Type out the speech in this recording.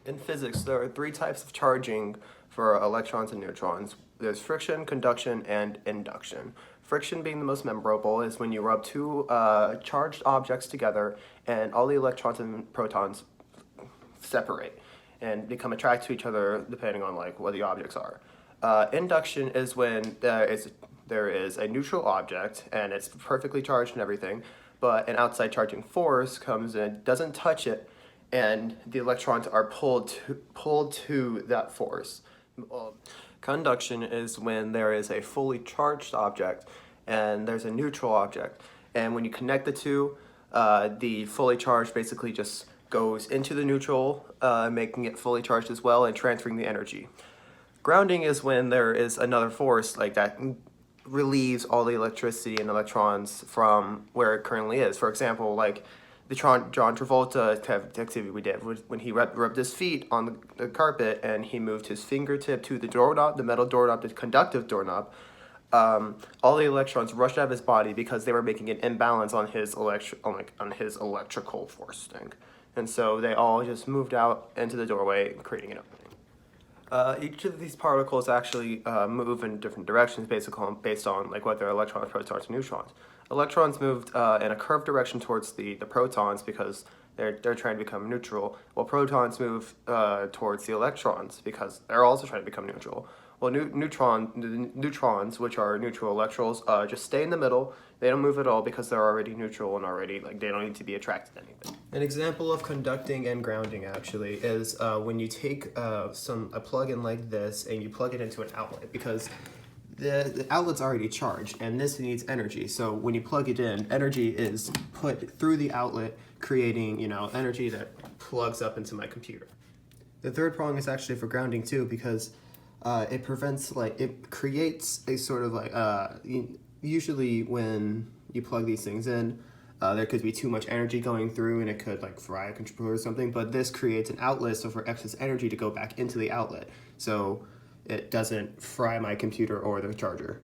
In physics, there are three types of charging for electrons and neutrons. There's friction, conduction, and induction. Friction being the most memorable is when you rub two charged objects together and all the electrons and protons separate and become attracted to each other depending on like what the objects are. Induction is when there is a neutral object and it's perfectly charged and everything, but an outside charging force comes in, doesn't touch it, and the electrons are pulled to that force. Conduction is when there is a fully charged object and there's a neutral object, and when you connect the two, the fully charged basically just goes into the neutral, making it fully charged as well and transferring the energy. Grounding is when there is another force like that relieves all the electricity and electrons from where it currently is. For example, like the John Travolta activity we did when he rubbed his feet on the carpet and he moved his fingertip to the doorknob, the metal doorknob, the conductive doorknob. All the electrons rushed out of his body because they were making an imbalance on his electrical force thing, and so they all just moved out into the doorway, creating an opening. Each of these particles actually move in different directions based on like whether electrons, protons, or neutrons. Electrons moved in a curved direction towards the protons because they're trying to become neutral, while protons move towards the electrons because they're also trying to become neutral. Well, neutrons, which are neutral electrons, just stay in the middle. They don't move at all because they're already neutral and already like they don't need to be attracted to anything. An example of conducting and grounding actually is when you take a plug-in like this and you plug it into an outlet because the outlet's already charged and this needs energy. So when you plug it in, energy is put through the outlet, creating energy that plugs up into my computer. The third prong is actually for grounding too because it creates a sort of usually when you plug these things in, there could be too much energy going through and it could like fry a controller or something, but this creates an outlet so for excess energy to go back into the outlet so it doesn't fry my computer or the charger.